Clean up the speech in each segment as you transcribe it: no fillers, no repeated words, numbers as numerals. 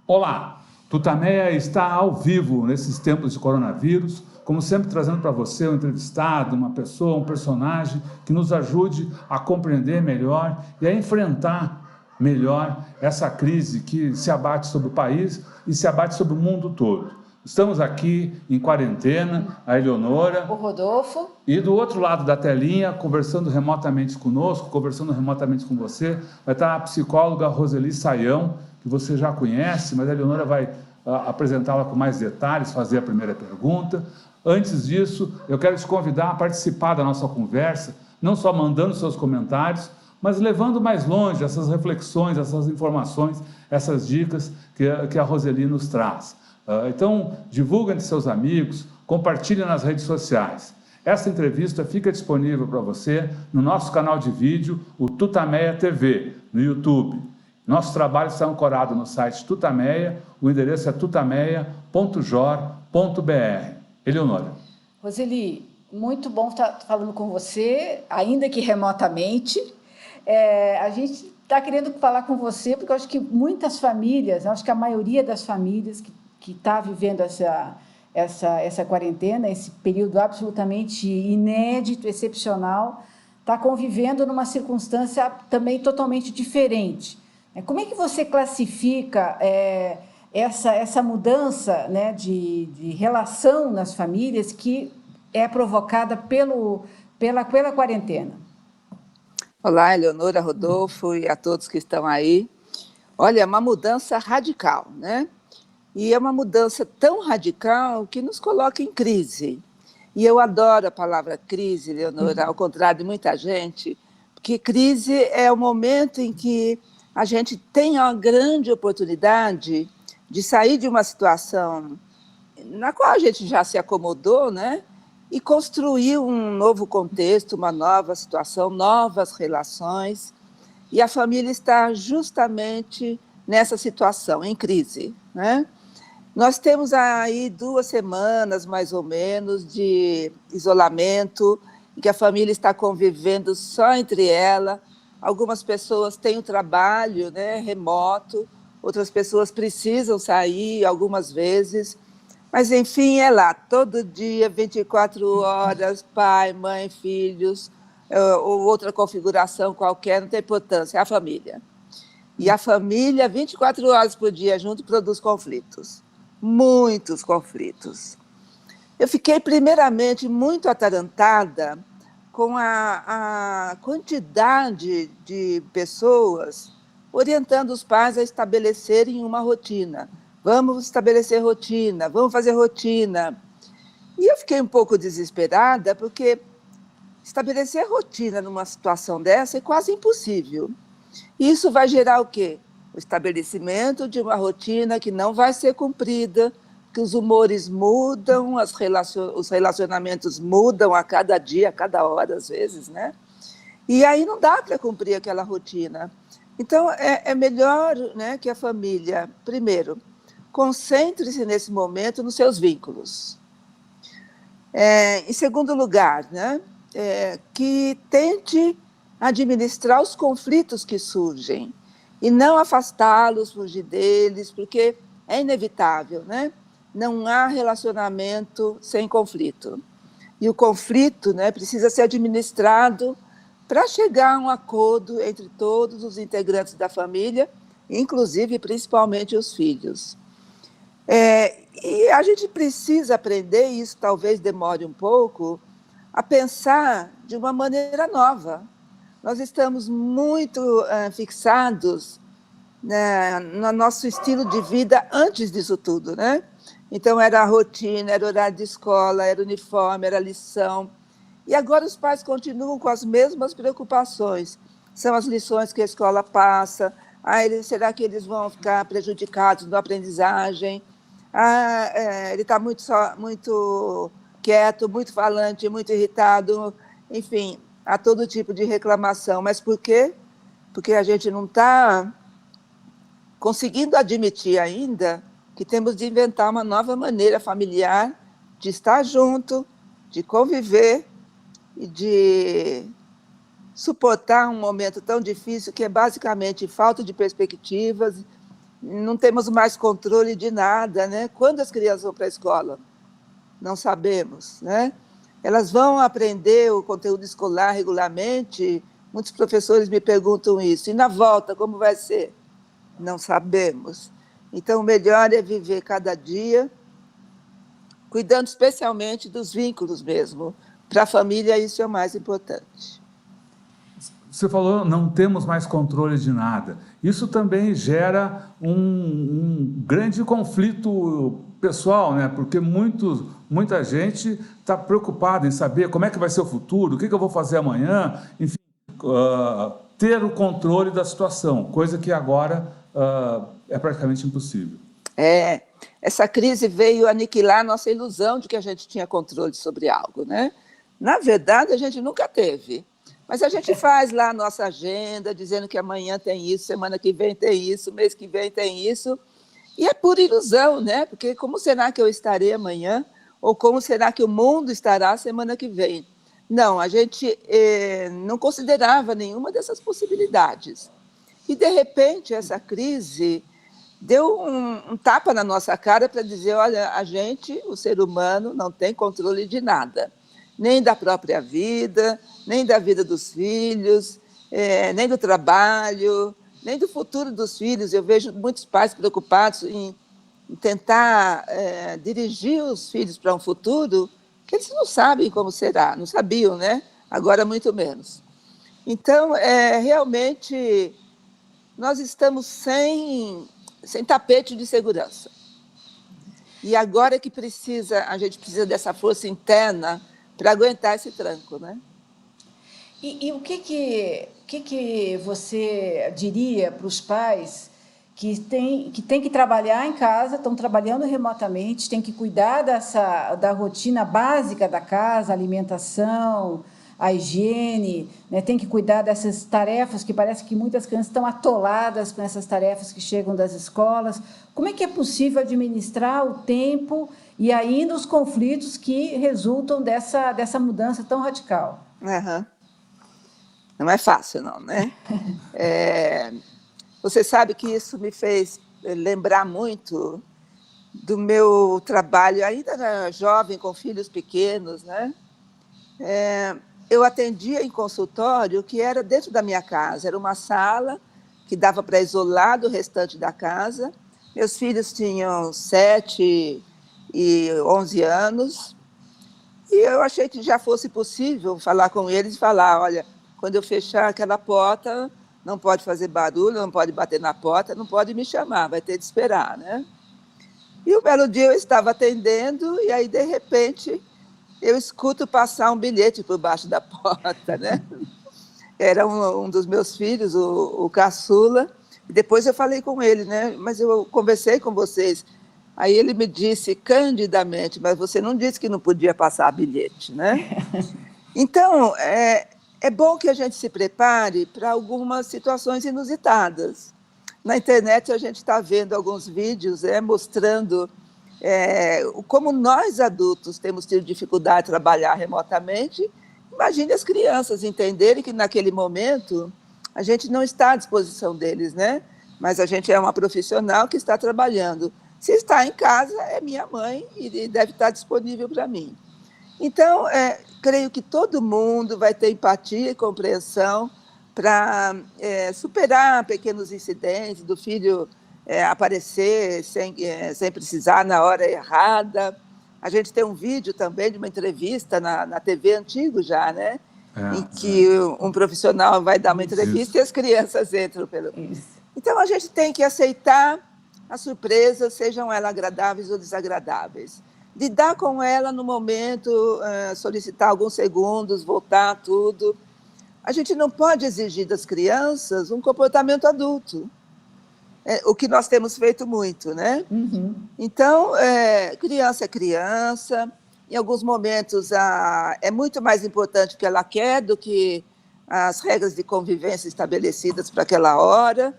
Olá, Tutameia está ao vivo nesses tempos de coronavírus, como sempre trazendo para você um entrevistado, uma pessoa, um personagem que nos ajude a compreender melhor e a enfrentar melhor essa crise que se abate sobre o país e se abate sobre o mundo todo. Estamos aqui em quarentena, a Eleonora, O Rodolfo. e do outro lado da telinha, conversando remotamente conosco, conversando remotamente com você, vai estar a psicóloga Roseli Saião, que você já conhece, mas a Eleonora vai apresentá-la com mais detalhes, fazer a primeira pergunta. Antes disso, eu quero te convidar a participar da nossa conversa, não só mandando seus comentários, mas levando mais longe essas reflexões, essas informações, essas dicas que a Roseli nos traz. Então, divulga entre seus amigos, compartilhe nas redes sociais. Essa entrevista fica disponível para você no nosso canal de vídeo, o Tutameia TV, no YouTube. Nosso trabalho está ancorado no site Tutameia, o endereço é tutameia.jor.br. Eleonora. Roseli, muito bom estar falando com você, ainda que remotamente. A gente está querendo falar com você porque eu acho que muitas famílias, acho que a maioria das famílias que está vivendo essa quarentena, esse período absolutamente inédito, excepcional, está convivendo numa circunstância também totalmente diferente. Como é que você classifica essa mudança, né, de relação nas famílias que é provocada pela quarentena? Olá, Eleonora, Rodolfo e a todos que estão aí. Olha, é uma mudança radical, né? E é uma mudança tão radical que nos coloca em crise. E eu adoro a palavra crise, Leonora, ao contrário de muita gente, porque crise é o momento em que a gente tem a grande oportunidade de sair de uma situação na qual a gente já se acomodou, né? E construir um novo contexto, uma nova situação, novas relações. E a família está justamente nessa situação, em crise, né? Nós temos aí 2 semanas, mais ou menos, de isolamento, em que a família está convivendo só entre ela. Algumas pessoas têm o trabalho, né, remoto, outras pessoas precisam sair algumas vezes. Mas, enfim, é lá, todo dia, 24 horas, pai, mãe, filhos, ou outra configuração qualquer, não tem importância, é a família. E a família, 24 horas por dia junto, produz conflitos. Muitos conflitos. Eu fiquei, primeiramente, muito atarantada com a quantidade de pessoas orientando os pais a estabelecerem uma rotina. Vamos estabelecer rotina, vamos fazer rotina. E eu fiquei um pouco desesperada, porque estabelecer rotina numa situação dessa é quase impossível. E isso vai gerar o quê? O estabelecimento de uma rotina que não vai ser cumprida, que os humores mudam, os relacionamentos mudam a cada dia, a cada hora, às vezes, né? E aí não dá para cumprir aquela rotina. Então, é melhor, né, que a família, primeiro, concentre-se nesse momento nos seus vínculos. Em segundo lugar, né, que tente administrar os conflitos que surgem e não afastá-los, fugir deles, porque é inevitável, né? Não há relacionamento sem conflito. E o conflito, né, precisa ser administrado para chegar a um acordo entre todos os integrantes da família, inclusive, principalmente, os filhos. E a gente precisa aprender, e isso talvez demore um pouco, a pensar de uma maneira nova. Nós estamos muito fixados, né, no nosso estilo de vida antes disso tudo, né? Então, era a rotina, era horário de escola, era uniforme, era lição. E agora os pais continuam com as mesmas preocupações. São as lições que a escola passa. Será que eles vão ficar prejudicados na aprendizagem? Ele está muito quieto, muito falante, muito irritado. Enfim, há todo tipo de reclamação. Mas por quê? Porque a gente não está conseguindo admitir ainda que temos de inventar uma nova maneira familiar de estar junto, de conviver e de suportar um momento tão difícil que é basicamente falta de perspectivas não temos mais controle de nada, né? Quando as crianças vão para a escola? Não sabemos, né? Elas vão aprender o conteúdo escolar regularmente? Muitos professores me perguntam isso. E na volta, como vai ser? Não sabemos. Então, o melhor é viver cada dia, cuidando especialmente dos vínculos mesmo. Para a família, isso é o mais importante. Você falou, não temos mais controle de nada. Isso também gera um grande conflito pessoal, né? Porque muita gente está preocupada em saber como é que vai ser o futuro, o que eu vou fazer amanhã, enfim, ter o controle da situação, coisa que agora é praticamente impossível. Essa crise veio aniquilar nossa ilusão de que a gente tinha controle sobre algo, né? Na verdade, a gente nunca teve. Mas a gente faz lá a nossa agenda, dizendo que amanhã tem isso, semana que vem tem isso, mês que vem tem isso. E é pura ilusão, né? Porque como será que eu estarei amanhã? Ou como será que o mundo estará semana que vem? Não, a gente não considerava nenhuma dessas possibilidades. E, de repente, essa crise deu um tapa na nossa cara para dizer, olha, a gente, o ser humano, não tem controle de nada. Nem da própria vida, nem da vida dos filhos, nem do trabalho, nem do futuro dos filhos. Eu vejo muitos pais preocupados em tentar dirigir os filhos para um futuro que eles não sabem como será, não sabiam, né? Agora, muito menos. Então, realmente, nós estamos sem tapete de segurança. E agora que a gente precisa dessa força interna para aguentar esse tranco, né? E o que você diria para os pais que têm que trabalhar em casa, estão trabalhando remotamente, têm que cuidar da rotina básica da casa, alimentação, a higiene, né? Tem que cuidar dessas tarefas que parece que muitas crianças estão atoladas com essas tarefas que chegam das escolas. Como é que é possível administrar o tempo e ainda os conflitos que resultam dessa mudança tão radical? Uhum. Não é fácil, não, né? Você sabe que isso me fez lembrar muito do meu trabalho, ainda jovem, com filhos pequenos, né? Eu atendia em consultório que era dentro da minha casa, era uma sala que dava para isolar do restante da casa. Meus filhos tinham 7 e 11 anos, e eu achei que já fosse possível falar com eles e falar, olha, quando eu fechar aquela porta, não pode fazer barulho, não pode bater na porta, não pode me chamar, vai ter de esperar, né? E um belo dia eu estava atendendo, e aí, de repente, eu escuto passar um bilhete por baixo da porta, né? Era um dos meus filhos, o caçula, e depois eu falei com ele, né? Mas eu conversei com vocês. Aí ele me disse candidamente, mas você não disse que não podia passar bilhete, né? Então, é bom que a gente se prepare para algumas situações inusitadas. Na internet a gente está vendo alguns vídeos mostrando como nós adultos temos tido dificuldade de trabalhar remotamente. Imagine as crianças entenderem que naquele momento a gente não está à disposição deles, né? Mas a gente é uma profissional que está trabalhando. Se está em casa, é minha mãe e deve estar disponível para mim. Então, creio que todo mundo vai ter empatia e compreensão para superar pequenos incidentes do filho aparecer sem precisar na hora errada. A gente tem um vídeo também de uma entrevista na TV Antigo já, né? Em que um profissional vai dar uma entrevista e as crianças entram pelo... Então, a gente tem que aceitar as surpresas, sejam elas agradáveis ou desagradáveis. Lidar com ela no momento, solicitar alguns segundos, voltar tudo. A gente não pode exigir das crianças um comportamento adulto, o que nós temos feito muito, né? Uhum. Então, criança é criança, em alguns momentos é muito mais importante o que ela quer do que as regras de convivência estabelecidas para aquela hora,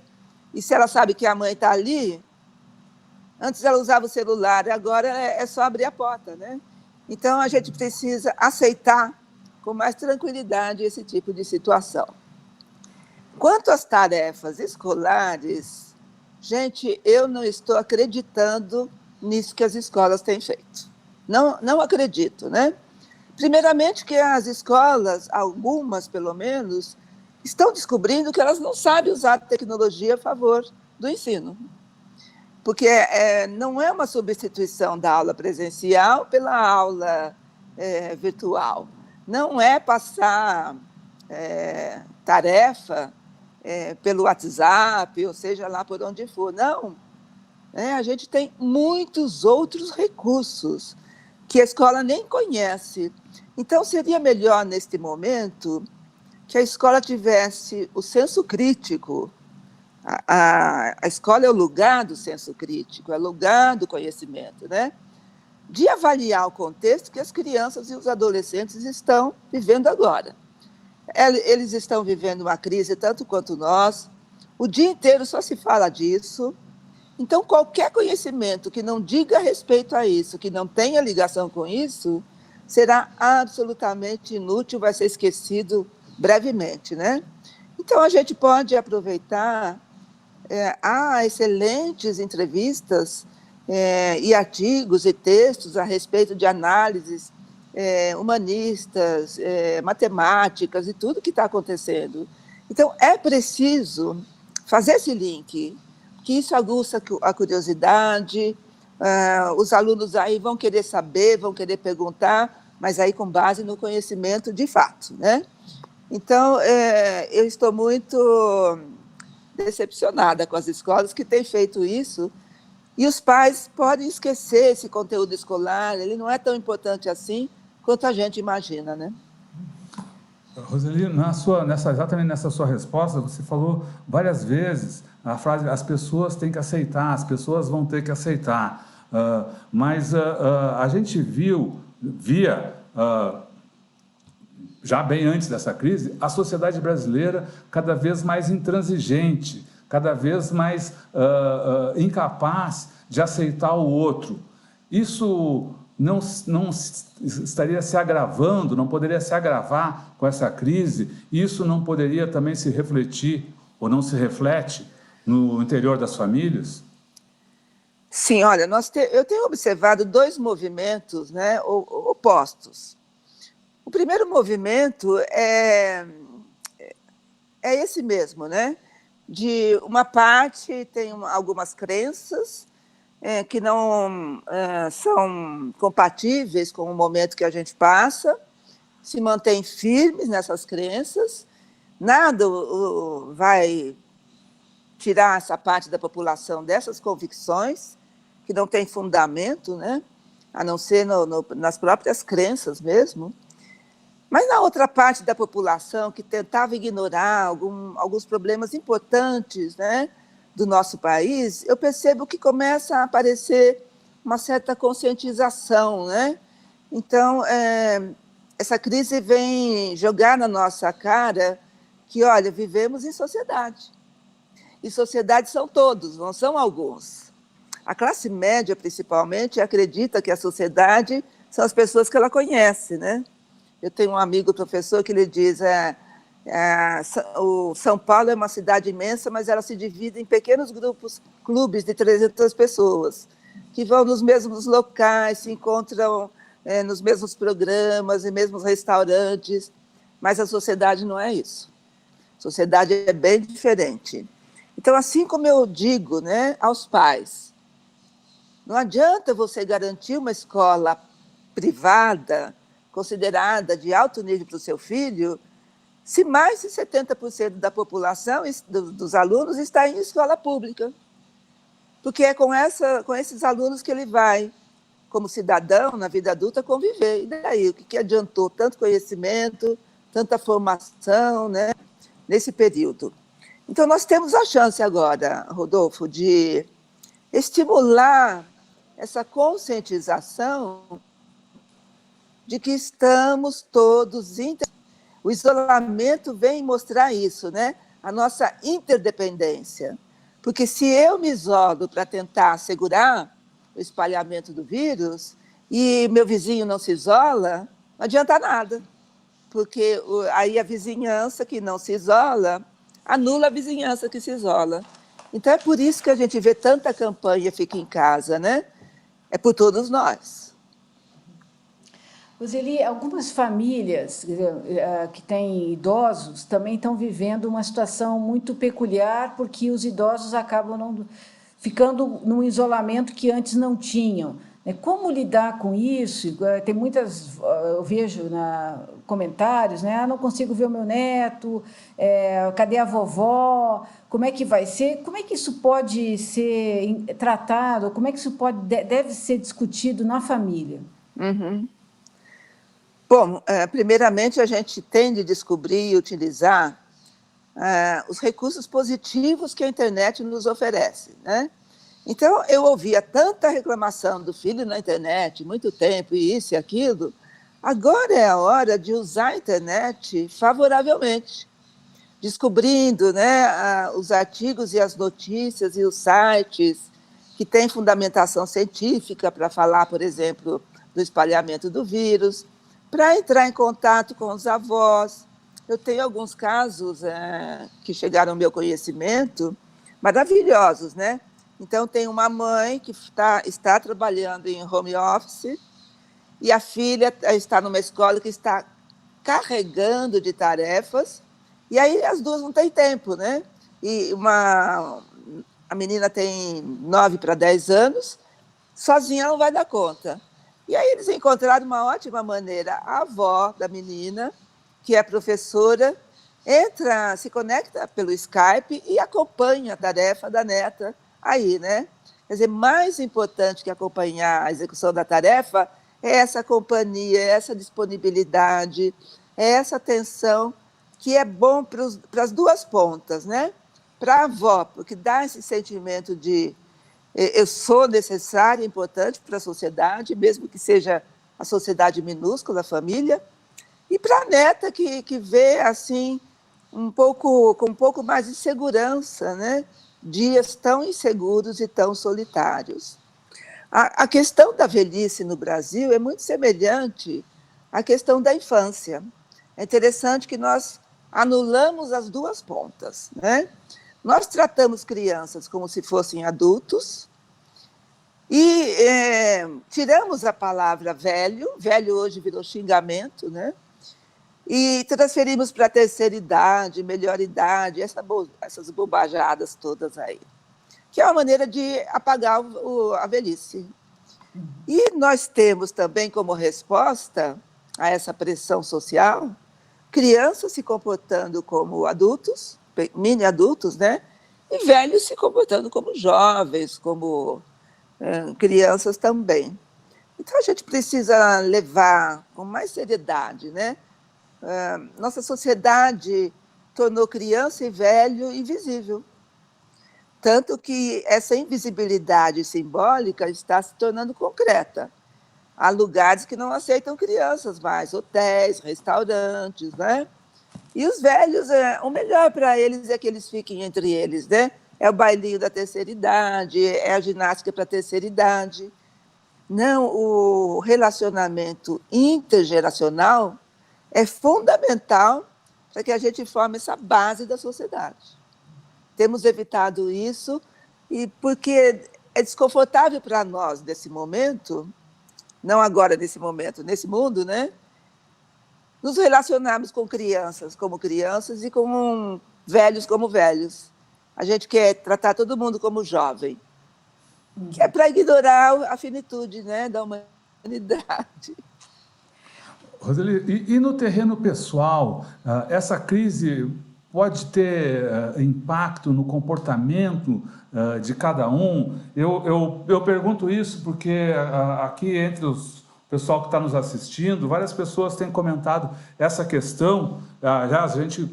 e se ela sabe que a mãe está ali, antes ela usava o celular, agora é só abrir a porta, né? Então, a gente precisa aceitar com mais tranquilidade esse tipo de situação. Quanto às tarefas escolares, Gente, eu não estou acreditando nisso que as escolas têm feito. Não acredito, né? Primeiramente que as escolas, algumas pelo menos, estão descobrindo que elas não sabem usar a tecnologia a favor do ensino. Porque não é uma substituição da aula presencial pela aula virtual. Não é passar tarefa pelo WhatsApp, ou seja lá por onde for. Não. A gente tem muitos outros recursos que a escola nem conhece. Então, seria melhor, neste momento, que a escola tivesse o senso crítico. A escola é o lugar do senso crítico, é o lugar do conhecimento, né? De avaliar o contexto que as crianças e os adolescentes estão vivendo agora. Eles estão vivendo uma crise tanto quanto nós, o dia inteiro só se fala disso. Então, qualquer conhecimento que não diga respeito a isso, que não tenha ligação com isso, será absolutamente inútil, vai ser esquecido brevemente, né? Então, a gente pode aproveitar. Há excelentes entrevistas e artigos e textos a respeito de análises humanistas, matemáticas e tudo que está acontecendo. Então, é preciso fazer esse link, que isso aguça a curiosidade, os alunos aí vão querer saber, vão querer perguntar, mas aí com base no conhecimento de fato, né? Então, eu estou muito decepcionada com as escolas que têm feito isso, e os pais podem esquecer esse conteúdo escolar, ele não é tão importante assim quanto a gente imagina, né? Roseli, exatamente nessa sua resposta, você falou várias vezes a frase: as pessoas têm que aceitar, as pessoas vão ter que aceitar. Mas a gente via, já bem antes dessa crise, a sociedade brasileira cada vez mais intransigente, cada vez mais incapaz de aceitar o outro. Isso não estaria se agravando, não poderia se agravar com essa crise? Isso não poderia também se refletir, ou não se reflete, no interior das famílias? Sim, olha, eu tenho observado dois movimentos, né, opostos. O primeiro movimento é esse mesmo, né? De uma parte tem algumas crenças que não são compatíveis com o momento que a gente passa, se mantém firmes nessas crenças, nada vai tirar essa parte da população dessas convicções, que não tem fundamento, né? A não ser nas próprias crenças mesmo. Mas na outra parte da população que tentava ignorar alguns problemas importantes, né, do nosso país, eu percebo que começa a aparecer uma certa conscientização, né? Então, essa crise vem jogar na nossa cara que, olha, vivemos em sociedade. E sociedade são todos, não são alguns. A classe média, principalmente, acredita que a sociedade são as pessoas que ela conhece, né? Eu tenho um amigo professor que ele diz o São Paulo é uma cidade imensa, mas ela se divide em pequenos grupos, clubes de 300 pessoas, que vão nos mesmos locais, se encontram nos mesmos programas, em mesmos restaurantes, mas a sociedade não é isso. A sociedade é bem diferente. Então, assim como eu digo, né, aos pais, não adianta você garantir uma escola privada, considerada de alto nível para o seu filho, se mais de 70% da população, dos alunos, está em escola pública. Porque é com esses alunos que ele vai, como cidadão, na vida adulta, conviver. E daí, o que adiantou tanto conhecimento, tanta formação, né, nesse período? Então, nós temos a chance agora, Rodolfo, de estimular essa conscientização de que estamos todos O isolamento vem mostrar isso, né? A nossa interdependência. Porque se eu me isolo para tentar segurar o espalhamento do vírus e meu vizinho não se isola, não adianta nada. Porque aí a vizinhança que não se isola anula a vizinhança que se isola. Então, é por isso que a gente vê tanta campanha Fica em Casa, né? É por todos nós. Roseli, algumas famílias que têm idosos também estão vivendo uma situação muito peculiar, porque os idosos acabam ficando num isolamento que antes não tinham. Como lidar com isso? Tem muitas, eu vejo comentários, né? Não consigo ver o meu neto, cadê a vovó? Como é que vai ser? Como é que isso pode ser tratado? Como é que isso deve ser discutido na família? Uhum. Bom, primeiramente, a gente tem de descobrir e utilizar os recursos positivos que a internet nos oferece, né? Então, eu ouvia tanta reclamação do filho na internet, muito tempo, e isso e aquilo. Agora é a hora de usar a internet favoravelmente, descobrindo, né, os artigos e as notícias e os sites que têm fundamentação científica para falar, por exemplo, do espalhamento do vírus, para entrar em contato com os avós. Eu tenho alguns casos que chegaram ao meu conhecimento, maravilhosos, né? Então, tem uma mãe que está trabalhando em home office e a filha está numa escola que está carregando de tarefas, e aí as duas não têm tempo, né? E a menina tem 9 para 10 anos, sozinha não vai dar conta. E aí eles encontraram uma ótima maneira. A avó da menina, que é professora, se conecta pelo Skype e acompanha a tarefa da neta aí, né? Quer dizer, mais importante que acompanhar a execução da tarefa é essa companhia, é essa disponibilidade, é essa atenção que é bom para as duas pontas, né? Para a avó, porque dá esse sentimento de eu sou necessária, importante para a sociedade, mesmo que seja a sociedade minúscula, a família, e para a neta que vê assim com um pouco mais de segurança, né? Dias tão inseguros e tão solitários. A questão da velhice no Brasil é muito semelhante à questão da infância. É interessante que nós anulamos as duas pontas, né? Nós tratamos crianças como se fossem adultos e tiramos a palavra velho, velho hoje virou xingamento, né? E transferimos para a terceira idade, melhor idade, essas bobajadas todas aí, que é uma maneira de apagar a velhice. E nós temos também como resposta a essa pressão social, crianças se comportando como adultos, mini-adultos, né? E velhos se comportando como jovens, como crianças também. Então, a gente precisa levar com mais seriedade, né? Nossa sociedade tornou criança e velho invisível. Tanto que essa invisibilidade simbólica está se tornando concreta. Há lugares que não aceitam crianças mais, hotéis, restaurantes, né? E os velhos, o melhor para eles é que eles fiquem entre eles, né? É o bailinho da terceira idade, é a ginástica para a terceira idade. Não, o relacionamento intergeracional é fundamental para que a gente forme essa base da sociedade. Temos evitado isso, e porque é desconfortável para nós, nesse momento, não agora nesse momento, nesse mundo, né? Nos relacionarmos com crianças como crianças e com velhos como velhos. A gente quer tratar todo mundo como jovem, que é para ignorar a finitude, né, da humanidade. Roseli, e no terreno pessoal, essa crise pode ter impacto no comportamento de cada um? Eu pergunto isso porque aqui entre o pessoal que está nos assistindo, várias pessoas têm comentado essa questão. Já a gente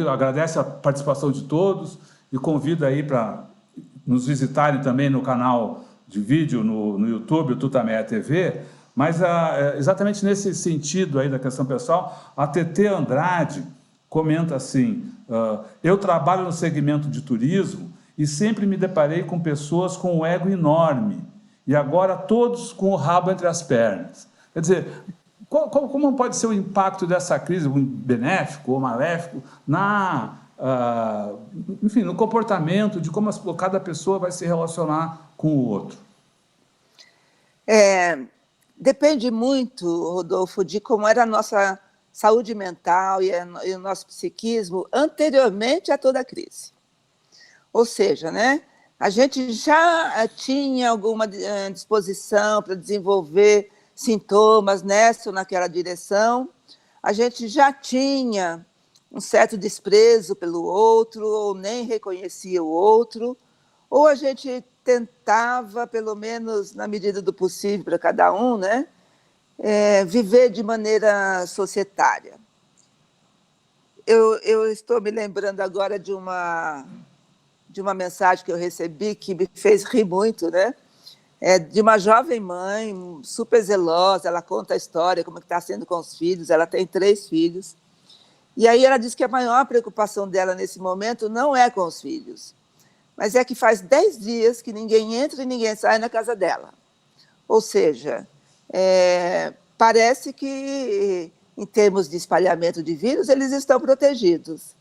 agradece a participação de todos e convida aí para nos visitarem também no canal de vídeo no YouTube, o Tutameia TV. Mas exatamente nesse sentido aí da questão pessoal, a TT Andrade comenta assim: eu trabalho no segmento de turismo e sempre me deparei com pessoas com um ego enorme e agora todos com o rabo entre as pernas. Quer dizer, como pode ser o impacto dessa crise, benéfico ou maléfico, na enfim, no comportamento, de como cada pessoa vai se relacionar com o outro? Depende muito, Rodolfo, de como era a nossa saúde mental e o nosso psiquismo anteriormente a toda a crise. Ou seja, né, a gente já tinha alguma disposição para desenvolver sintomas nessa ou naquela direção, a gente já tinha um certo desprezo pelo outro, ou nem reconhecia o outro, ou a gente tentava, pelo menos na medida do possível para cada um, né, viver de maneira societária. Eu estou me lembrando agora de uma mensagem que eu recebi que me fez rir muito, né? De uma jovem mãe, super zelosa, ela conta a história, como está sendo com os filhos, ela tem 3 filhos, e aí ela diz que a maior preocupação dela nesse momento não é com os filhos, mas é que faz 10 dias que ninguém entra e ninguém sai na casa dela. Ou seja, parece que, em termos de espalhamento de vírus, eles estão protegidos,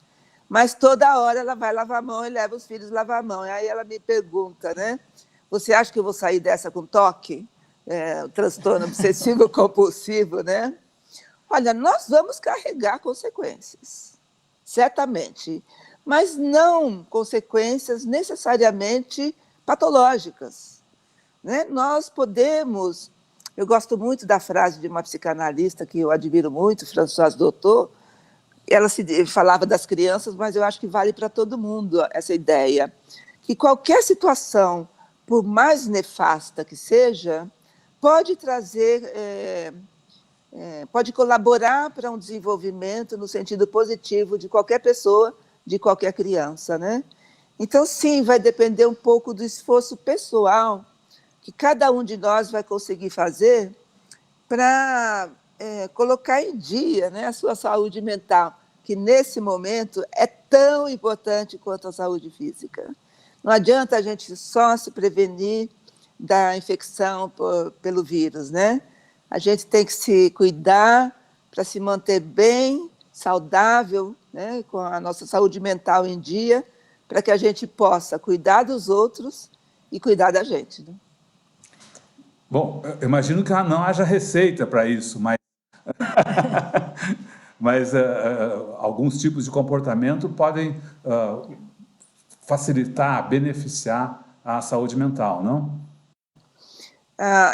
mas toda hora ela vai lavar a mão e leva os filhos a lavar a mão. E aí ela me pergunta, né? Você acha que eu vou sair dessa com toque? Transtorno obsessivo compulsivo, né? Olha, nós vamos carregar consequências, certamente, mas não consequências necessariamente patológicas, né? Nós podemos... Eu gosto muito da frase de uma psicanalista que eu admiro muito, Françoise Doutor. Ela falava das crianças, mas eu acho que vale para todo mundo essa ideia, que qualquer situação, por mais nefasta que seja, pode trazer, pode colaborar para um desenvolvimento no sentido positivo de qualquer pessoa, de qualquer criança, né? Então, sim, vai depender um pouco do esforço pessoal que cada um de nós vai conseguir fazer para colocar em dia, né, a sua saúde mental, que nesse momento é tão importante quanto a saúde física. Não adianta a gente só se prevenir da infecção pelo vírus, né? A gente tem que se cuidar para se manter bem, saudável, né, com a nossa saúde mental em dia, para que a gente possa cuidar dos outros e cuidar da gente, né? Bom, eu imagino que não haja receita para isso, mas, mas alguns tipos de comportamento podem facilitar, beneficiar a saúde mental, não?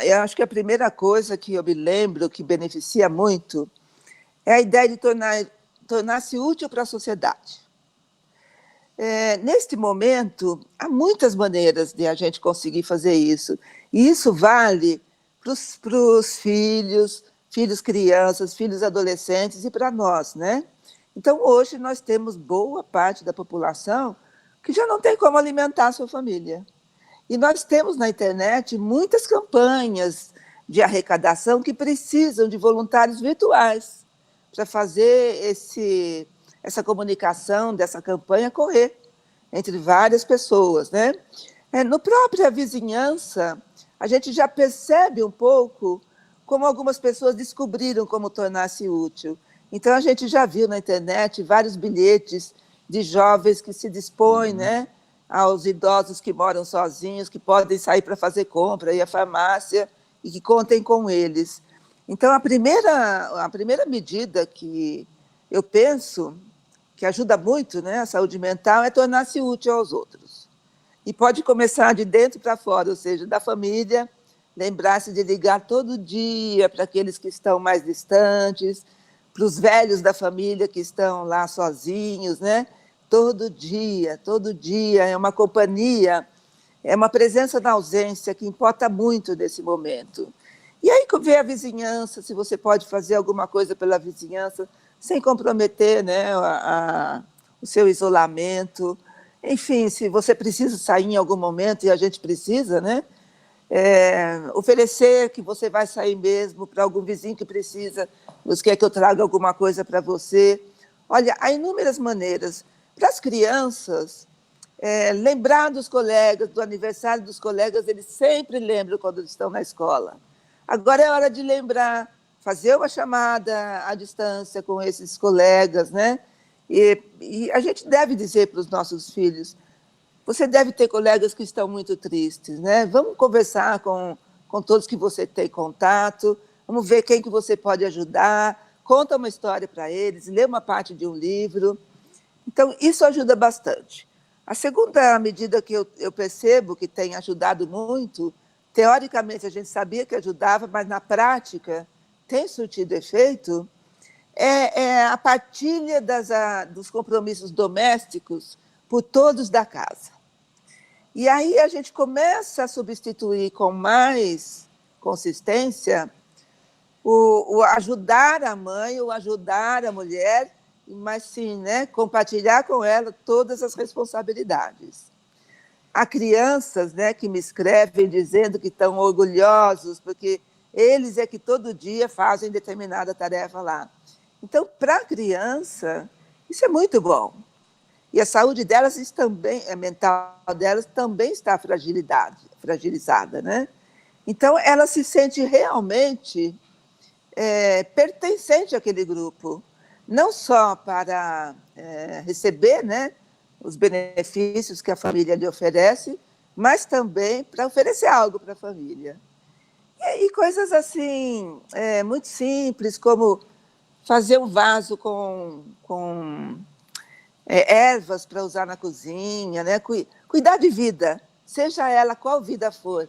Eu acho que a primeira coisa que eu me lembro que beneficia muito é a ideia de tornar-se útil para a sociedade. Neste momento, há muitas maneiras de a gente conseguir fazer isso. E isso vale para os filhos, crianças, filhos adolescentes e para nós, né? Então, hoje, nós temos boa parte da população que já não tem como alimentar a sua família. E nós temos na internet muitas campanhas de arrecadação que precisam de voluntários virtuais para fazer essa comunicação dessa campanha correr entre várias pessoas, né? No própria vizinhança, a gente já percebe um pouco como algumas pessoas descobriram como tornar-se útil. Então, a gente já viu na internet vários bilhetes de jovens que se dispõem, né, aos idosos que moram sozinhos, que podem sair para fazer compra, ir à farmácia, e que contem com eles. Então, a primeira medida que eu penso que ajuda muito, né, a saúde mental é tornar-se útil aos outros. E pode começar de dentro para fora, ou seja, da família, lembrar-se de ligar todo dia para aqueles que estão mais distantes, para os velhos da família que estão lá sozinhos, né? Todo dia, é uma companhia, é uma presença na ausência que importa muito nesse momento. E aí ver a vizinhança, se você pode fazer alguma coisa pela vizinhança, sem comprometer, né, o seu isolamento. Enfim, se você precisa sair em algum momento, e a gente precisa, né, oferecer que você vai sair mesmo para algum vizinho que precisa, você quer que eu traga alguma coisa para você. Olha, há inúmeras maneiras. Para as crianças, lembrar dos colegas, do aniversário dos colegas, eles sempre lembram quando estão na escola. Agora é hora de lembrar, fazer uma chamada à distância com esses colegas, né? E a gente deve dizer para os nossos filhos, você deve ter colegas que estão muito tristes, né? Vamos conversar com todos que você tem contato, vamos ver quem que você pode ajudar, conta uma história para eles, lê uma parte de um livro. Então, isso ajuda bastante. A segunda medida que eu percebo que tem ajudado muito, teoricamente a gente sabia que ajudava, mas na prática tem surtido efeito, é a partilha dos compromissos domésticos por todos da casa. E aí a gente começa a substituir com mais consistência o ajudar a mãe, o ajudar a mulher, mas sim, né, compartilhar com ela todas as responsabilidades. Há crianças, né, que me escrevem dizendo que estão orgulhosos, porque eles é que todo dia fazem determinada tarefa lá. Então, para a criança, isso é muito bom. E a saúde delas também, a mental delas também está fragilizada, né? Então, ela se sente realmente pertencente àquele grupo, não só para receber, né, os benefícios que a família lhe oferece, mas também para oferecer algo para a família. E coisas assim, muito simples, como fazer um vaso com ervas para usar na cozinha, né? Cuidar de vida, seja ela qual vida for,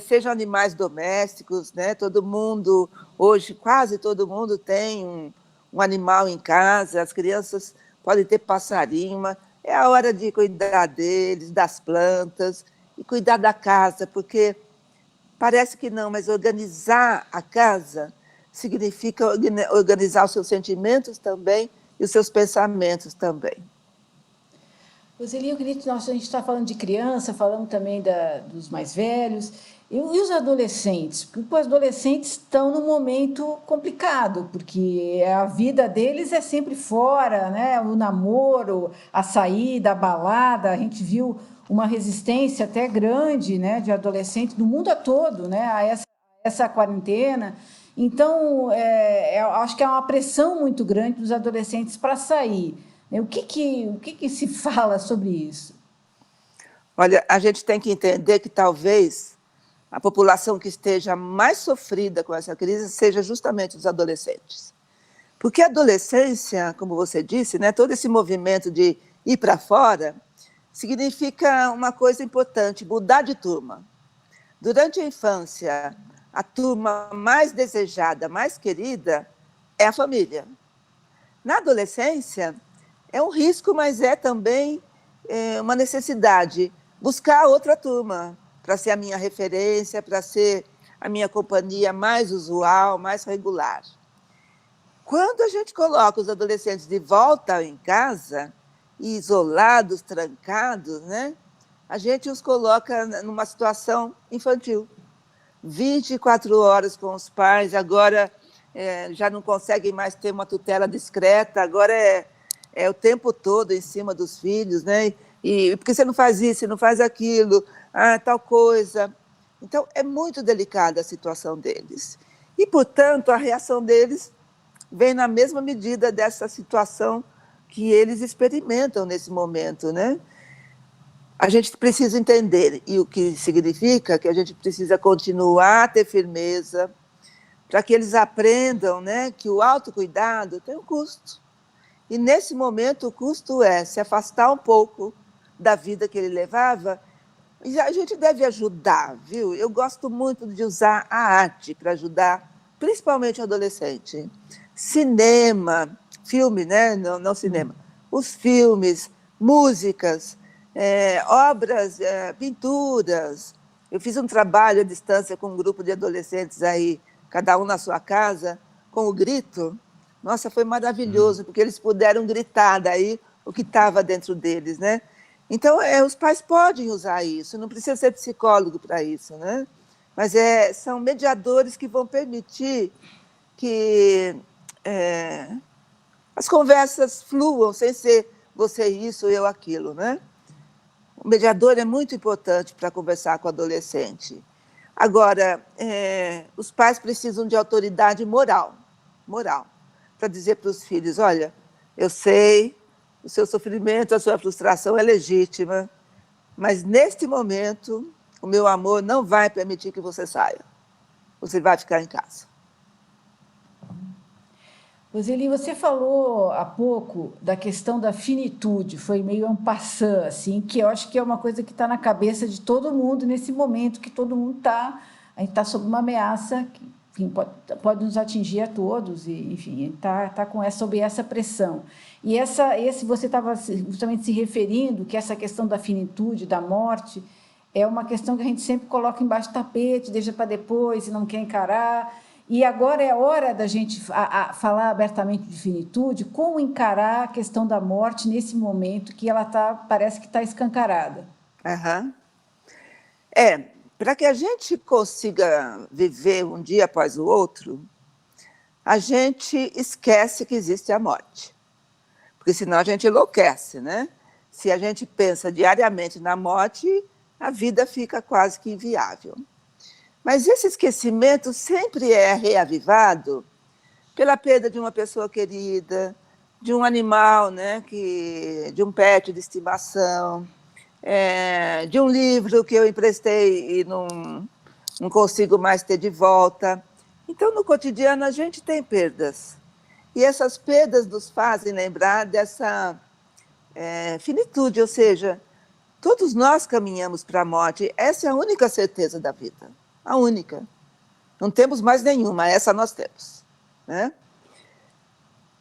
sejam animais domésticos, né? Todo mundo, hoje, quase todo mundo tem um animal em casa, as crianças podem ter passarinho, mas é a hora de cuidar deles, das plantas, e cuidar da casa, porque parece que não, mas organizar a casa significa organizar os seus sentimentos também e os seus pensamentos também. Roseli, eu queria que a gente está falando de criança, falando também dos mais velhos, e os adolescentes? Porque os adolescentes estão num momento complicado, porque a vida deles é sempre fora, né? O namoro, a saída, a balada, a gente viu uma resistência até grande, né, de adolescentes do mundo todo, né, a essa quarentena. Então, eu acho que é uma pressão muito grande dos adolescentes para sair. O que se fala sobre isso? Olha, a gente tem que entender que talvez a população que esteja mais sofrida com essa crise seja justamente os adolescentes. Porque a adolescência, como você disse, né, todo esse movimento de ir para fora, significa uma coisa importante, mudar de turma. Durante a infância, a turma mais desejada, mais querida, é a família. Na adolescência, é um risco, mas é também uma necessidade. Buscar outra turma, para ser a minha referência, para ser a minha companhia mais usual, mais regular. Quando a gente coloca os adolescentes de volta em casa, isolados, trancados, né, a gente os coloca numa situação infantil. 24 horas com os pais, agora já não conseguem mais ter uma tutela discreta, agora é o tempo todo em cima dos filhos, né? E por que você não faz isso, você não faz aquilo, tal coisa. Então, é muito delicada a situação deles. E, portanto, a reação deles vem na mesma medida dessa situação que eles experimentam nesse momento, né? A gente precisa entender, e o que significa que a gente precisa continuar a ter firmeza, para que eles aprendam, né, que o autocuidado tem um custo. E, nesse momento, o custo é se afastar um pouco da vida que ele levava. E a gente deve ajudar, viu? Eu gosto muito de usar a arte para ajudar, principalmente o adolescente. Cinema, filme, né? Não cinema. Os filmes, músicas, obras, pinturas. Eu fiz um trabalho à distância com um grupo de adolescentes aí, cada um na sua casa, com o grito. Nossa, foi maravilhoso, porque eles puderam gritar daí o que estava dentro deles, né? Então, os pais podem usar isso, não precisa ser psicólogo para isso, né? Mas são mediadores que vão permitir que as conversas fluam, sem ser você isso, eu aquilo, né? O mediador é muito importante para conversar com o adolescente. Agora, os pais precisam de autoridade moral, para dizer para os filhos, olha, Eu sei, o seu sofrimento, a sua frustração é legítima, mas neste momento, o meu amor não vai permitir que você saia. Você vai ficar em casa. Roseli, você falou há pouco da questão da finitude, foi meio en passant, assim, que eu acho que é uma coisa que está na cabeça de todo mundo nesse momento, que todo mundo está, a gente está sob uma ameaça que enfim, pode nos atingir a todos, e, enfim, está sob essa pressão. E esse você estava justamente se referindo, que essa questão da finitude, da morte, é uma questão que a gente sempre coloca embaixo do tapete, deixa para depois e não quer encarar. E agora é a hora da gente falar abertamente de finitude, como encarar a questão da morte nesse momento que ela parece que está escancarada. Uhum. Para que a gente consiga viver um dia após o outro, a gente esquece que existe a morte. Porque senão a gente enlouquece, né? Se a gente pensa diariamente na morte, a vida fica quase que inviável. Mas esse esquecimento sempre é reavivado pela perda de uma pessoa querida, de um animal, né, de um pet de estimação, de um livro que eu emprestei e não consigo mais ter de volta. Então, no cotidiano, a gente tem perdas. E essas perdas nos fazem lembrar dessa finitude, ou seja, todos nós caminhamos para a morte. Essa é a única certeza da vida. A única. Não temos mais nenhuma, essa nós temos. Né?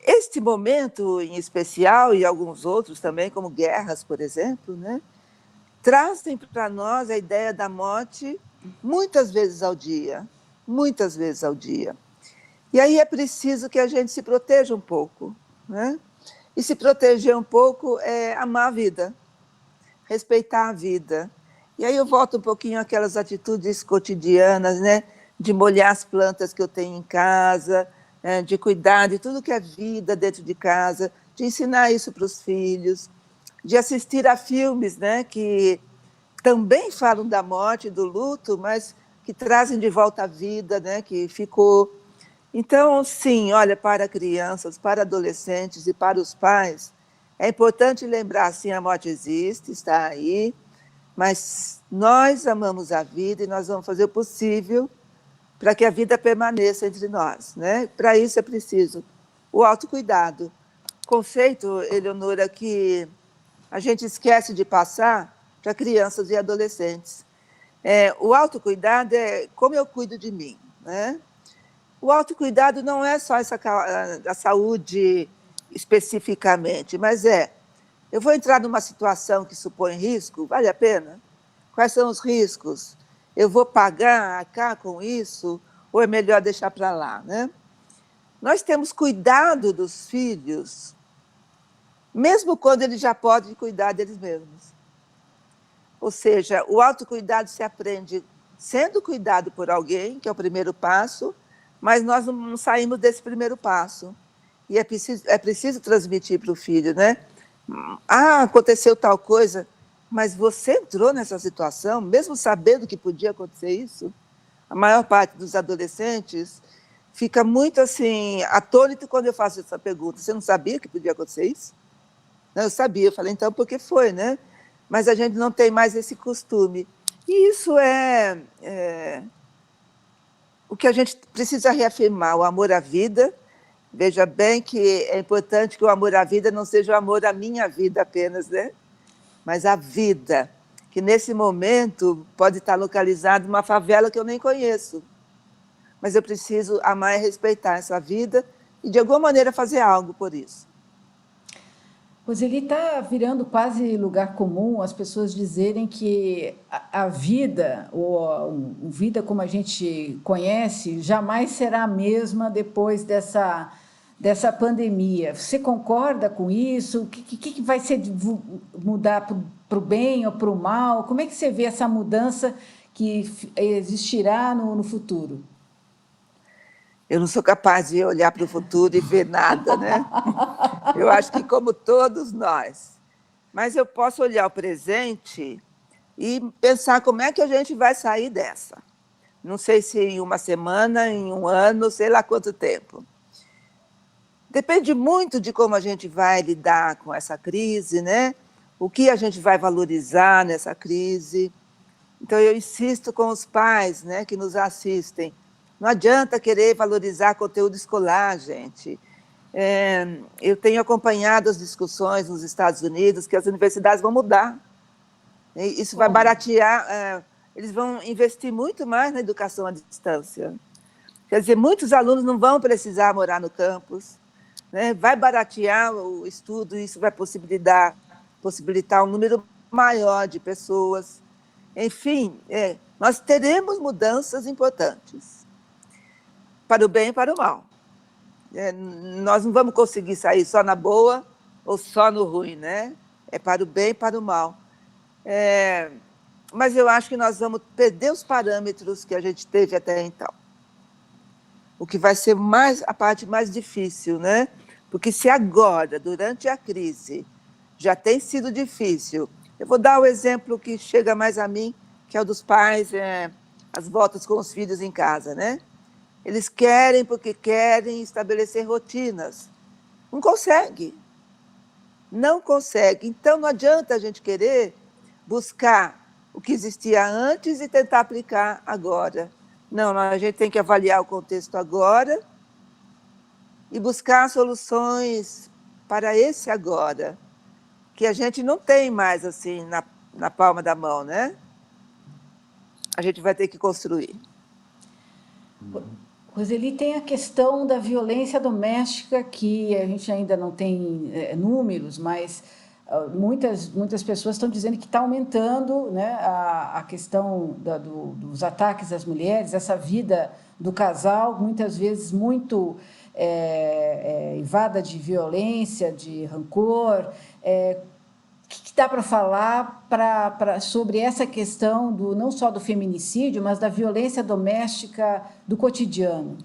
Este momento em especial, e alguns outros também, como guerras, por exemplo, né, trazem para nós a ideia da morte muitas vezes ao dia. Muitas vezes ao dia. E aí é preciso que a gente se proteja um pouco. Né? E se proteger um pouco é amar a vida, respeitar a vida. E aí eu volto um pouquinho àquelas atitudes cotidianas, né? De molhar as plantas que eu tenho em casa, de cuidar de tudo que é vida dentro de casa, de ensinar isso para os filhos, de assistir a filmes, né? Que também falam da morte, do luto, mas que trazem de volta a vida, né? Que ficou. Então, sim, olha, para crianças, para adolescentes e para os pais, é importante lembrar, sim, a morte existe, está aí, mas nós amamos a vida e nós vamos fazer o possível para que a vida permaneça entre nós. Né? Para isso é preciso o autocuidado. Conceito, Eleonora, que a gente esquece de passar para crianças e adolescentes. O autocuidado é como eu cuido de mim. Né? O autocuidado não é só a saúde especificamente, mas eu vou entrar numa situação que supõe risco, vale a pena? Quais são os riscos? Eu vou arcar com isso ou é melhor deixar para lá? Né? Nós temos cuidado dos filhos, mesmo quando eles já podem cuidar deles mesmos. Ou seja, o autocuidado se aprende sendo cuidado por alguém, que é o primeiro passo, mas nós não saímos desse primeiro passo. E é preciso transmitir para o filho, né? Aconteceu tal coisa, mas você entrou nessa situação, mesmo sabendo que podia acontecer isso? A maior parte dos adolescentes fica muito assim, atônito quando eu faço essa pergunta. Você não sabia que podia acontecer isso? Não, eu sabia. Eu falei, então, por que foi, né? Mas a gente não tem mais esse costume. E isso é o que a gente precisa reafirmar, o amor à vida. Veja bem que é importante que o amor à vida não seja o amor à minha vida apenas, né? Mas à vida, que nesse momento pode estar localizado numa favela que eu nem conheço. Mas eu preciso amar e respeitar essa vida e, de alguma maneira, fazer algo por isso. Roseli, está virando quase lugar comum as pessoas dizerem que a vida, ou a vida como a gente conhece, jamais será a mesma depois dessa pandemia. Você concorda com isso? O que vai ser mudar para o bem ou para o mal? Como é que você vê essa mudança que existirá no futuro? Eu não sou capaz de olhar para o futuro e ver nada, né? Eu acho que como todos nós. Mas eu posso olhar o presente e pensar como é que a gente vai sair dessa. Não sei se em uma semana, em um ano, sei lá quanto tempo. Depende muito de como a gente vai lidar com essa crise, né? O que a gente vai valorizar nessa crise. Então, eu insisto com os pais, né, que nos assistem. Não adianta querer valorizar conteúdo escolar, gente. Eu tenho acompanhado as discussões nos Estados Unidos que as universidades vão mudar. Isso vai baratear, eles vão investir muito mais na educação à distância. Quer dizer, muitos alunos não vão precisar morar no campus, né? Vai baratear o estudo, isso vai possibilitar um número maior de pessoas. Enfim, nós teremos mudanças importantes, para o bem e para o mal. Nós não vamos conseguir sair só na boa ou só no ruim, né? É para o bem e para o mal. Mas eu acho que nós vamos perder os parâmetros que a gente teve até então. O que vai ser a parte mais difícil, né? Porque se agora, durante a crise, já tem sido difícil. Eu vou dar o exemplo que chega mais a mim, que é o dos pais, as voltas com os filhos em casa, né? Eles querem porque querem estabelecer rotinas. Não consegue. Não consegue. Então, não adianta a gente querer buscar o que existia antes e tentar aplicar agora. Não, a gente tem que avaliar o contexto agora e buscar soluções para esse agora, que a gente não tem mais assim na palma da mão, né? A gente vai ter que construir. Roseli, tem a questão da violência doméstica, que a gente ainda não tem números, mas muitas pessoas estão dizendo que está aumentando, né, a questão dos ataques às mulheres, essa vida do casal, muitas vezes muito invada de violência, de rancor. O que dá para falar sobre essa questão não só do feminicídio, mas da violência doméstica do cotidiano?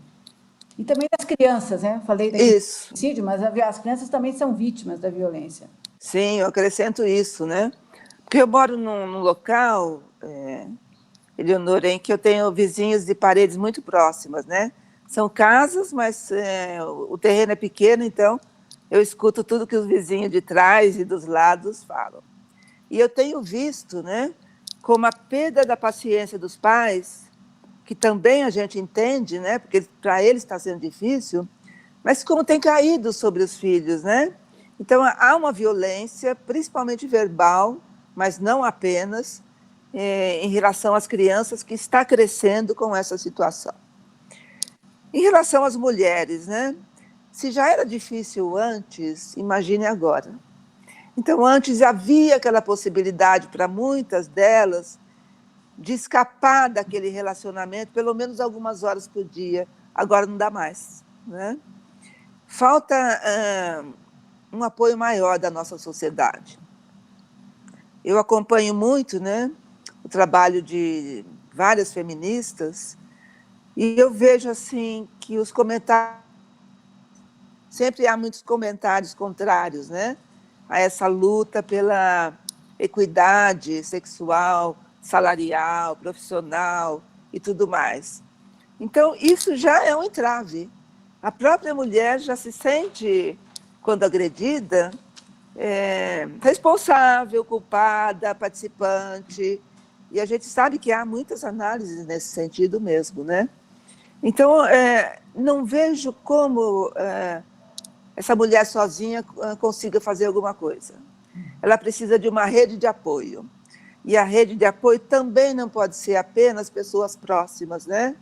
E também das crianças, né? Falei do feminicídio, mas as crianças também são vítimas da violência. Sim, eu acrescento isso, né? Porque eu moro num local, Eleonora, em que eu tenho vizinhos de paredes muito próximas, né? São casas, mas o terreno é pequeno, então eu escuto tudo que os vizinhos de trás e dos lados falam. E eu tenho visto, né, como a perda da paciência dos pais, que também a gente entende, né, porque para eles está sendo difícil, mas como tem caído sobre os filhos, né? Então, há uma violência, principalmente verbal, mas não apenas, em relação às crianças, que está crescendo com essa situação. Em relação às mulheres, né? Se já era difícil antes, imagine agora. Então, antes havia aquela possibilidade para muitas delas de escapar daquele relacionamento, pelo menos algumas horas por dia. Agora não dá mais, né? Falta um apoio maior da nossa sociedade. Eu acompanho muito, né, o trabalho de várias feministas e eu vejo assim que os comentários, sempre há muitos comentários contrários, né, a essa luta pela equidade sexual, salarial, profissional e tudo mais. Então, isso já é um entrave. A própria mulher já se sente, quando agredida, responsável, culpada, participante. E a gente sabe que há muitas análises nesse sentido mesmo, né? Então, não vejo como essa mulher sozinha consiga fazer alguma coisa. Ela precisa de uma rede de apoio. E a rede de apoio também não pode ser apenas pessoas próximas, né?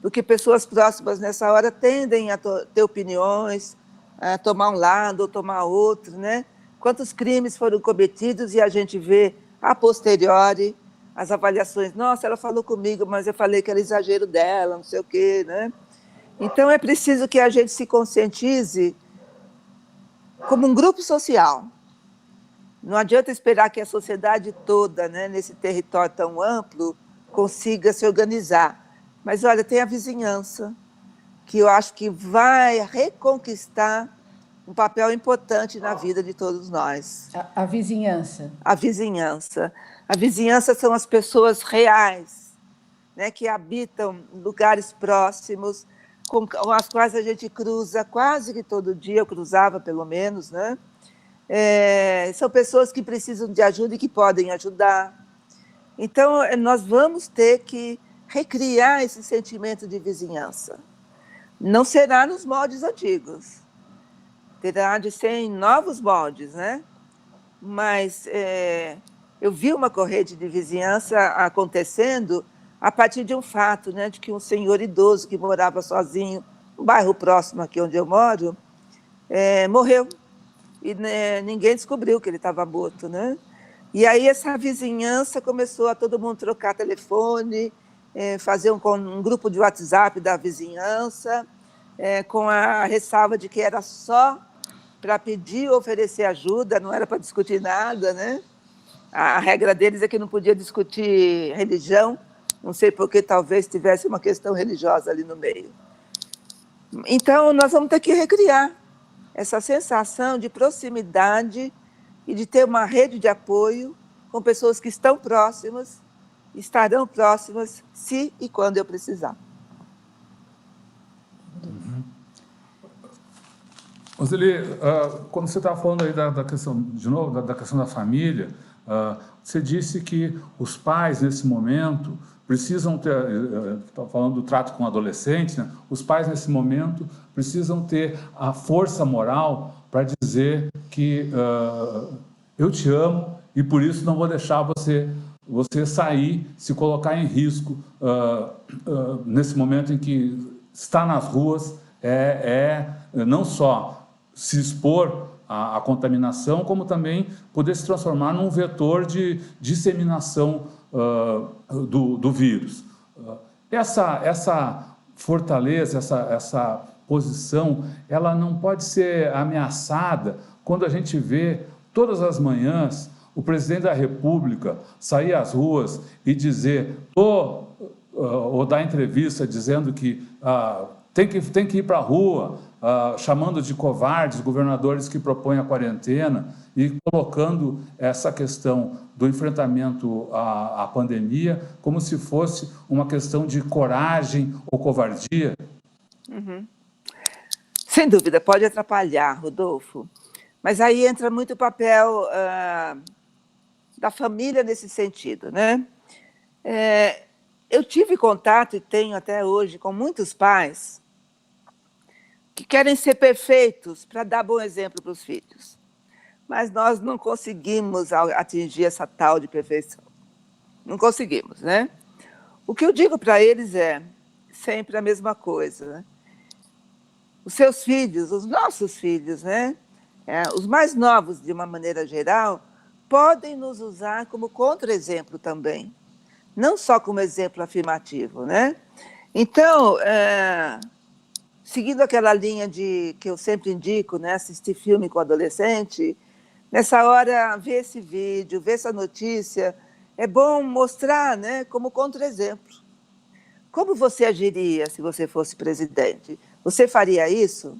Porque pessoas próximas, nessa hora, tendem a ter opiniões, a tomar um lado ou tomar outro, né? Quantos crimes foram cometidos e a gente vê, a posteriori, as avaliações. Nossa, ela falou comigo, mas eu falei que era exagero dela, não sei o quê, né? Então, é preciso que a gente se conscientize como um grupo social. Não adianta esperar que a sociedade toda, né, nesse território tão amplo, consiga se organizar. Mas, olha, tem a vizinhança, que eu acho que vai reconquistar um papel importante na vida de todos nós. A vizinhança. A vizinhança. A vizinhança são as pessoas reais, né, que habitam lugares próximos, com as quais a gente cruza quase que todo dia, eu cruzava pelo menos, né? São pessoas que precisam de ajuda e que podem ajudar. Então, nós vamos ter que recriar esse sentimento de vizinhança. Não será nos moldes antigos, terá de ser em novos moldes, né? Mas eu vi uma corrente de vizinhança acontecendo a partir de um fato, né, de que um senhor idoso que morava sozinho, no bairro próximo aqui onde eu moro, morreu. E né, ninguém descobriu que ele estava morto, né? E aí essa vizinhança começou a todo mundo trocar telefone, fazer um grupo de WhatsApp da vizinhança, com a ressalva de que era só para pedir ou oferecer ajuda, não era para discutir nada, né? A regra deles é que não podia discutir religião, não sei porque talvez tivesse uma questão religiosa ali no meio. Então, nós vamos ter que recriar essa sensação de proximidade e de ter uma rede de apoio com pessoas que estão próximas, estarão próximas, se e quando eu precisar. Roseli, quando você estava falando aí da questão, de novo, da questão da família, você disse que os pais, nesse momento, precisam ter, estava falando do trato com adolescentes, né? Os pais, nesse momento, precisam ter a força moral para dizer que eu te amo e por isso não vou deixar você sair, se colocar em risco nesse momento em que está nas ruas, não só se expor à contaminação, como também poder se transformar num vetor de disseminação do vírus. Essa fortaleza, essa posição, ela não pode ser ameaçada quando a gente vê todas as manhãs o presidente da República sair às ruas e dizer, ou dar entrevista dizendo que tem que ir para a rua, chamando de covardes governadores que propõem a quarentena e colocando essa questão do enfrentamento à pandemia como se fosse uma questão de coragem ou covardia? Uhum. Sem dúvida, pode atrapalhar, Rodolfo. Mas aí entra muito o papel da família nesse sentido, né? Eu tive contato e tenho até hoje com muitos pais que querem ser perfeitos para dar bom exemplo para os filhos. Mas nós não conseguimos atingir essa tal de perfeição. Não conseguimos, né? O que eu digo para eles é sempre a mesma coisa, né? Os seus filhos, os nossos filhos, né? Os mais novos, de uma maneira geral, podem nos usar como contra-exemplo também. Não só como exemplo afirmativo, né? Então, seguindo aquela linha que eu sempre indico, né, assistir filme com adolescente, nessa hora, ver esse vídeo, ver essa notícia, é bom mostrar, né, como contra-exemplo. Como você agiria se você fosse presidente? Você faria isso?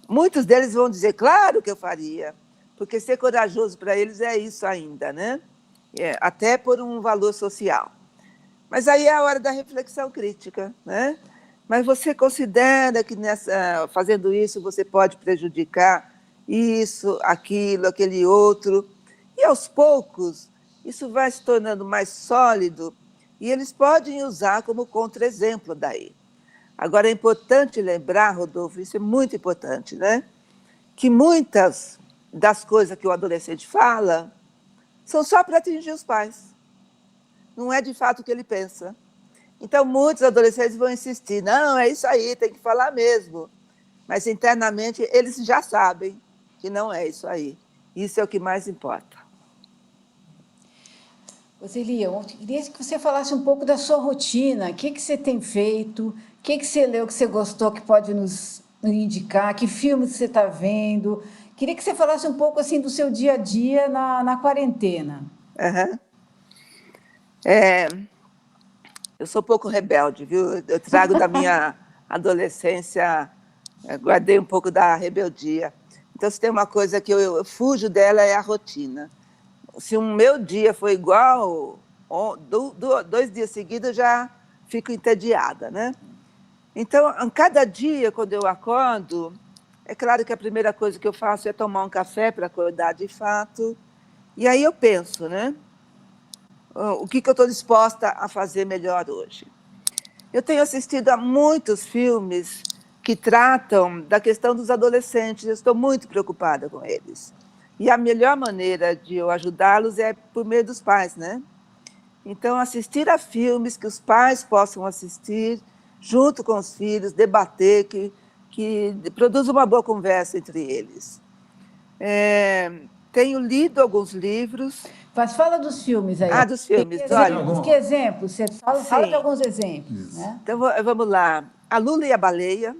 Muitos deles vão dizer, claro que eu faria, porque ser corajoso para eles é isso ainda, né? Até por um valor social. Mas aí é a hora da reflexão crítica, né? Mas você considera que fazendo isso você pode prejudicar isso, aquilo, aquele outro? E aos poucos isso vai se tornando mais sólido e eles podem usar como contra-exemplo daí. Agora é importante lembrar, Rodolfo, isso é muito importante, né? Que muitas das coisas que o adolescente fala são só para atingir os pais. Não é de fato o que ele pensa. Então, muitos adolescentes vão insistir, não, é isso aí, tem que falar mesmo. Mas, internamente, eles já sabem que não é isso aí. Isso é o que mais importa. Roseli, eu queria que você falasse um pouco da sua rotina, o que você tem feito, o que você leu que você gostou, que pode nos indicar, que filmes você está vendo. Queria que você falasse um pouco assim, do seu dia a dia na quarentena. Uhum. Eu sou um pouco rebelde, viu? Eu trago da minha adolescência, guardei um pouco da rebeldia. Então, se tem uma coisa que eu fujo dela, é a rotina. Se o meu dia for igual, 2 dias seguidos, eu já fico entediada, né? Então, a cada dia, quando eu acordo, é claro que a primeira coisa que eu faço é tomar um café para acordar de fato. E aí eu penso, né? O que eu estou disposta a fazer melhor hoje? Eu tenho assistido a muitos filmes que tratam da questão dos adolescentes. Eu estou muito preocupada com eles. E a melhor maneira de eu ajudá-los é por meio dos pais, né? Então, assistir a filmes que os pais possam assistir junto com os filhos, debater, que produz uma boa conversa entre eles. Tenho lido alguns livros. Mas fala dos filmes aí. Dos filmes. Que exemplos? Você fala de alguns exemplos. Né? Então, vamos lá. A Lula e a Baleia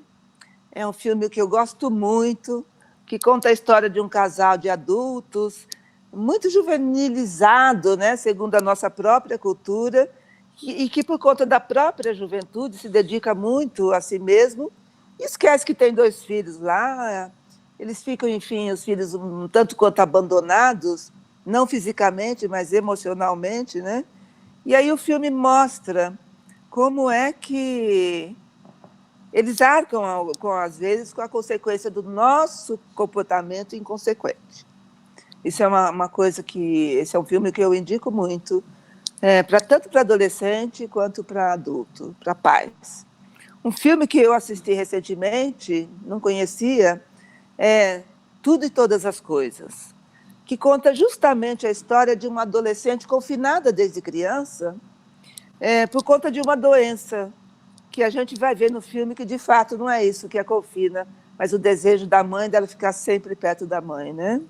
é um filme que eu gosto muito, que conta a história de um casal de adultos, muito juvenilizado, né, segundo a nossa própria cultura, e que, por conta da própria juventude, se dedica muito a si mesmo e esquece que tem 2 filhos lá. Eles ficam, enfim, os filhos um tanto quanto abandonados, não fisicamente, mas emocionalmente, né? E aí o filme mostra como é que eles arcam, às vezes, com a consequência do nosso comportamento inconsequente. Isso é uma coisa que... Esse é um filme que eu indico muito, tanto para adolescente quanto para adulto, para pais. Um filme que eu assisti recentemente, não conhecia, é Tudo e Todas as Coisas, que conta justamente a história de uma adolescente confinada desde criança, por conta de uma doença, que a gente vai ver no filme que, de fato, não é isso que a confina, mas o desejo da mãe dela ficar sempre perto da mãe, né?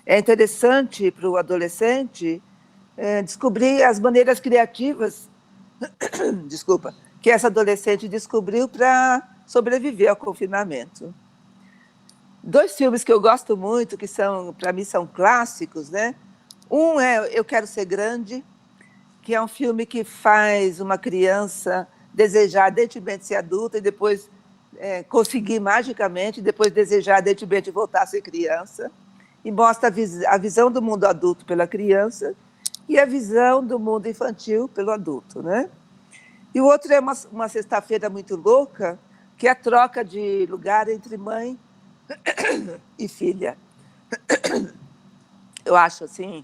É interessante para o adolescente descobrir as maneiras criativas, desculpa, que essa adolescente descobriu para sobreviver ao confinamento. 2 filmes que eu gosto muito, que para mim são clássicos, né? Um é Eu Quero Ser Grande, que é um filme que faz uma criança desejar ardentemente ser adulta e depois conseguir magicamente, depois desejar ardentemente voltar a ser criança, e mostra a visão do mundo adulto pela criança e a visão do mundo infantil pelo adulto, né? E o outro é uma sexta-feira muito louca, que é a troca de lugar entre mãe e filha. Eu acho, assim,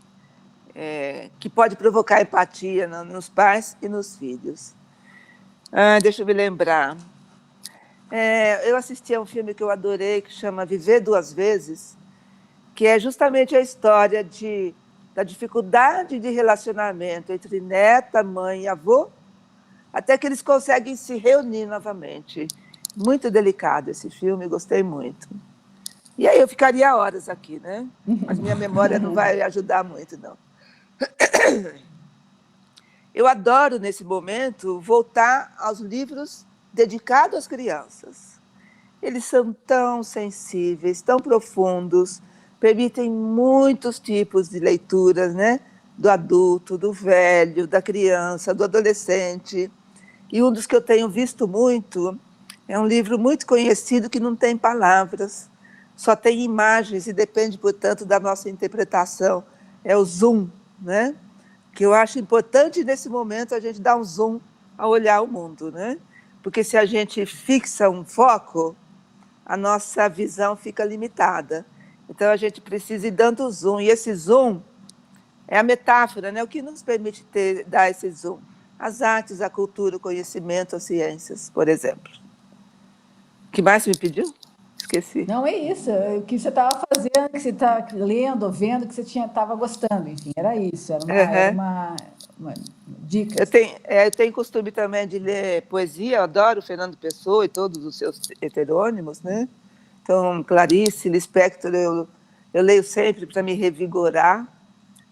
que pode provocar empatia nos pais e nos filhos. Deixa eu me lembrar. Eu assisti a um filme que eu adorei, que chama Viver Duas Vezes, que é justamente a história da dificuldade de relacionamento entre neta, mãe e avô, até que eles conseguem se reunir novamente. Muito delicado esse filme, gostei muito. E aí eu ficaria horas aqui, né? Mas minha memória não vai ajudar muito, não. Eu adoro, nesse momento, voltar aos livros dedicados às crianças. Eles são tão sensíveis, tão profundos, permitem muitos tipos de leituras, né? Do adulto, do velho, da criança, do adolescente. E um dos que eu tenho visto muito é um livro muito conhecido que não tem palavras, só tem imagens e depende, portanto, da nossa interpretação. É o Zoom, né? Que eu acho importante, nesse momento, a gente dar um zoom a olhar o mundo, né? Porque se a gente fixa um foco, a nossa visão fica limitada. Então, a gente precisa ir dando zoom. E esse zoom é a metáfora, né? O que nos permite dar esse zoom? As artes, a cultura, o conhecimento, as ciências, por exemplo. O que mais você me pediu? Esqueci. Não, é isso. O que você estava fazendo, que você está lendo, vendo, que você estava gostando. Enfim, era isso. Era uma dica. Eu tenho costume também de ler poesia. Eu adoro Fernando Pessoa e todos os seus heterônimos, né? Então, Clarice Lispector, eu leio sempre para me revigorar.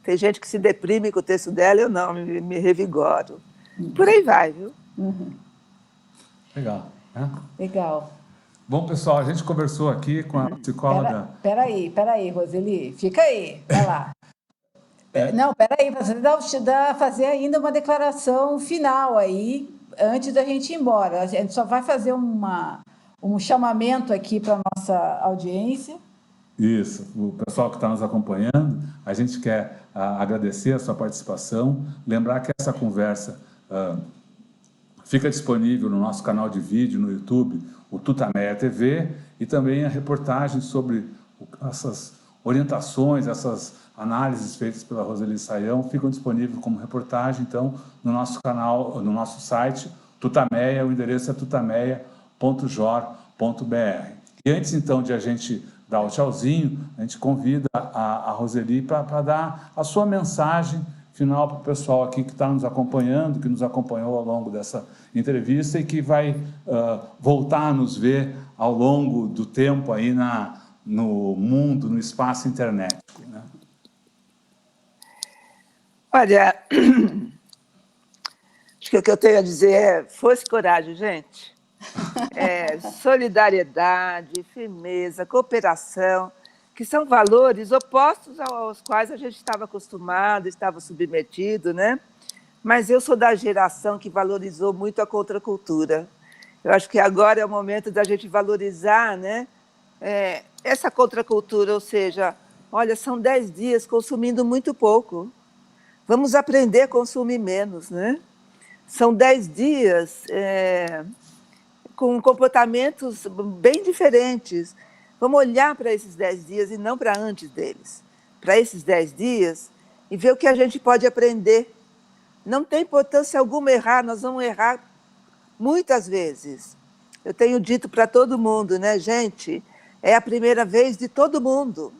Tem gente que se deprime com o texto dela, eu não, me revigoro. Por aí vai, viu? Legal. Né? Legal. Bom, pessoal, a gente conversou aqui com a psicóloga... Peraí, Roseli. Fica aí, vai lá. Não, peraí, você fazer ainda uma declaração final aí, antes da gente ir embora. A gente só vai fazer um chamamento aqui para a nossa audiência. Isso, o pessoal que está nos acompanhando, a gente quer agradecer a sua participação, lembrar que essa conversa Fica disponível no nosso canal de vídeo no YouTube, o Tutameia TV, e também a reportagem sobre essas orientações, essas análises feitas pela Roseli Saião ficam disponíveis como reportagem, então, no nosso canal, no nosso site, Tutameia, o endereço é tutameia.jor.br. E antes, então, de a gente dar o tchauzinho, a gente convida a Roseli para dar a sua mensagem final para o pessoal aqui que está nos acompanhando, que nos acompanhou ao longo dessa entrevista e que vai voltar a nos ver ao longo do tempo aí no mundo, no espaço internético, né? Olha, acho que o que eu tenho a dizer é força e coragem, gente. Solidariedade, firmeza, cooperação, que são valores opostos aos quais a gente estava acostumado, estava submetido, né? Mas eu sou da geração que valorizou muito a contracultura. Eu acho que agora é o momento da gente valorizar, né, essa contracultura, ou seja, olha, são 10 dias consumindo muito pouco. Vamos aprender a consumir menos, né? São 10 dias com comportamentos bem diferentes. Vamos olhar para esses 10 dias e não para antes deles. Para esses 10 dias e ver o que a gente pode aprender. Não tem importância alguma errar, nós vamos errar muitas vezes. Eu tenho dito para todo mundo, né, gente? É a primeira vez de todo mundo.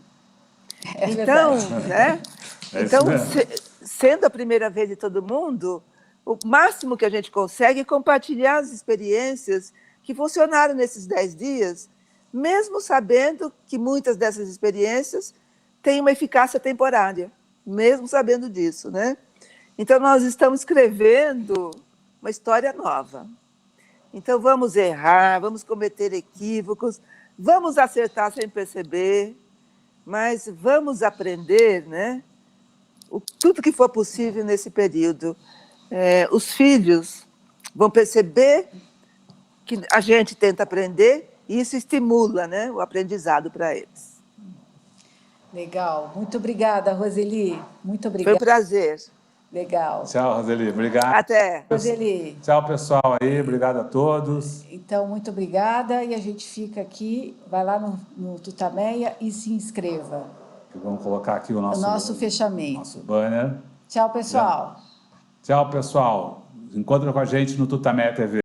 Então, né? Então, sendo a primeira vez de todo mundo, o máximo que a gente consegue é compartilhar as experiências que funcionaram nesses 10 dias, mesmo sabendo que muitas dessas experiências têm uma eficácia temporária, mesmo sabendo disso, né? Então, nós estamos escrevendo uma história nova. Então, vamos errar, vamos cometer equívocos, vamos acertar sem perceber, mas vamos aprender, né? Tudo que for possível nesse período. Os filhos vão perceber que a gente tenta aprender e isso estimula, né, o aprendizado para eles. Legal. Muito obrigada, Roseli. Muito obrigada. Foi um prazer. Legal. Tchau, Roseli. Obrigado. Até. Roseli. Tchau, pessoal aí. Obrigado a todos. Então, muito obrigada. E a gente fica aqui, vai lá no Tutameia e se inscreva. Vamos colocar aqui o nosso fechamento. Nosso banner. Tchau, pessoal. Tchau, pessoal. Encontra com a gente no Tutameia TV.